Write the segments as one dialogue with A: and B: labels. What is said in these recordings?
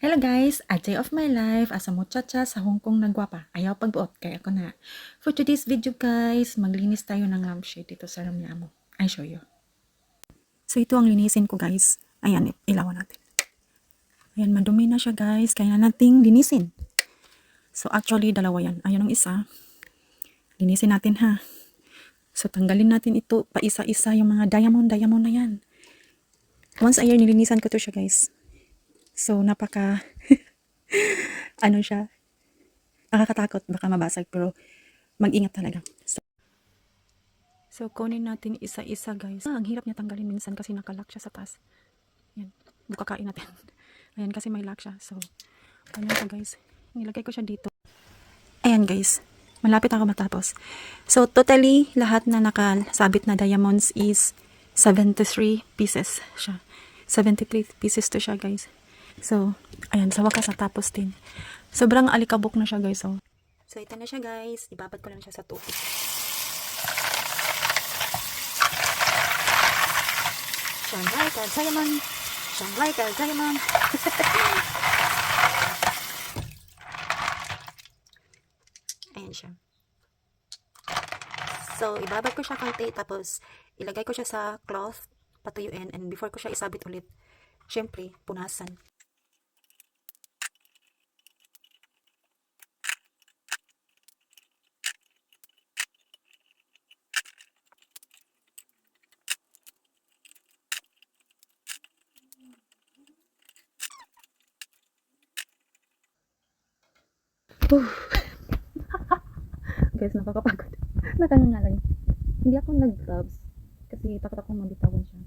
A: Hello guys! A day of my life as a muchacha sa Hong Kong nagwapa. Ayaw pagbuot, kaya ako na. For today's video guys, maglinis tayo ng lampshade dito sa room niya mo. I show you. So ito ang linisin ko guys. Ayan, ilawan natin. Ayan, madumi na siya guys. Kaya nating linisin. So actually, dalawa yan. Ayan ang isa. Linisin natin ha. So tanggalin natin ito pa isa-isa yung mga diamond na yan. Once a year nilinisan ko to siya guys. So napaka ano siya, nakakatakot, baka mabasag, pero mag-ingat talaga. So kunin natin isa-isa guys. Ang hirap niya tanggalin minsan kasi nakalock siya sa taas. Yan, bukakain natin. Ayan, kasi may lock siya. So, ano siya guys, nilagay ko siya dito. Ayan guys, malapit ako matapos. So totally, lahat na nakasabit na diamonds is 73 pieces siya. 73 pieces to siya guys. So, ayan, sa wakas natapos din. Sobrang alikabok na siya guys. So ito na siya guys. Ibabad ko lang siya sa tubig. Shine like a diamond. Shine like a diamond. Ayan siya. So, ibabad ko siya konti. Tapos, ilagay ko siya sa cloth. Patuyuin. And before ko siya isabit ulit, syempre, punasan. Guys, nakakapagod. Nakangangalay. Hindi ako nag-gloves kasi takot ako mabitawan siya.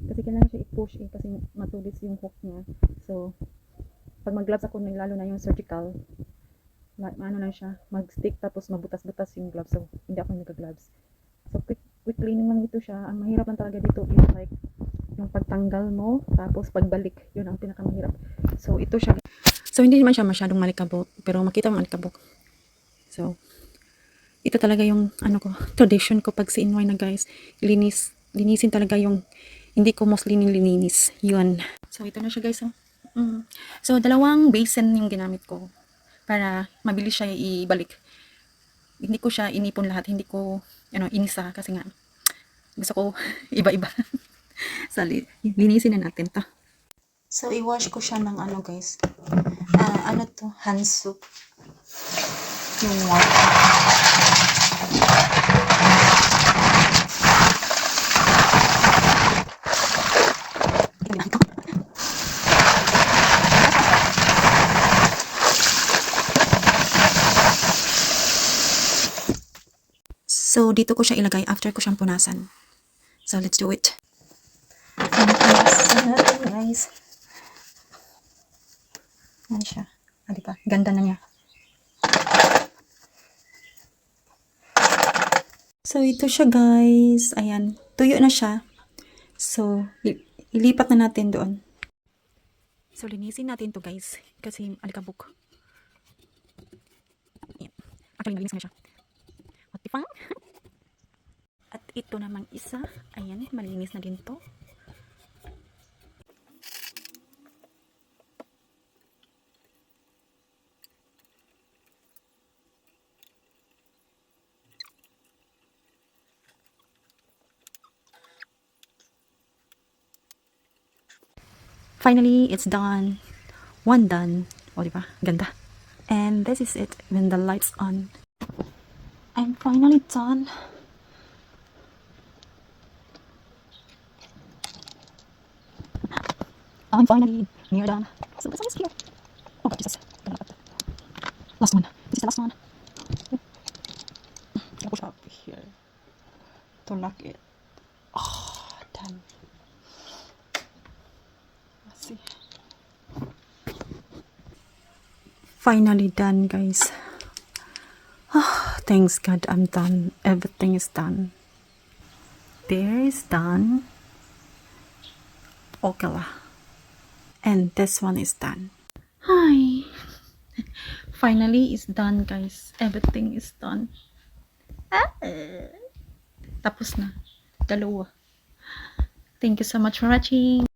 A: Kasi kailangan siya i-push kasi matulis yung hook niya. So, pag mag-gloves ako, lalo na yung surgical, ano na siya, mag-stick tapos mabutas-butas yung gloves. So, hindi ako nag-gloves. So, quick cleaning lang ito siya. Ang mahirap lang talaga dito is like, yung pagtanggal mo, tapos pagbalik. Yun ang pinakamahirap. So, ito siya. So, hindi naman siya masyadong malikabok, pero makita mo malikabok. So, ito talaga yung ano ko, tradition ko pag CNY na guys. Linisin talaga yung hindi ko mostly nililinis. Yun. So, ito na siya guys. So, dalawang basin yung ginamit ko para mabilis siya ibalik. Hindi ko siya inipon lahat. Hindi ko, inisa kasi nga gusto ko iba-iba. So, linisin na natin to. So, i-wash ko siya ng ano guys. Ano to? Hand soap. Yung water. So, dito ko siya ilagay after ko siyang punasan. So, let's do it. Guys. Yan siya. Diba? Ganda na niya. So, ito siya guys. Ayan. Tuyo na siya. So, ilipat na natin doon. So, linisin natin to guys. Kasi alikabok. Ayan. Actually, nalinis ko na siya. What the fuck? At ito namang isa. Ayan. Malinis na din to. Finally, it's done. One done. O, diba? Ganda. And this is it when the light's on. I'm finally done. I'm finally near done. So this one is here. Oh, Jesus. Last one. This is the last one. I'll push up here to lock it. Oh, damn. Let's see. Finally done, guys. Oh, thanks God, I'm done. Everything is done. There is done. Okay lah. And this one is done. Hi. Finally, it's done, guys. Everything is done. Tapos na. Dalawa. Thank you so much for watching.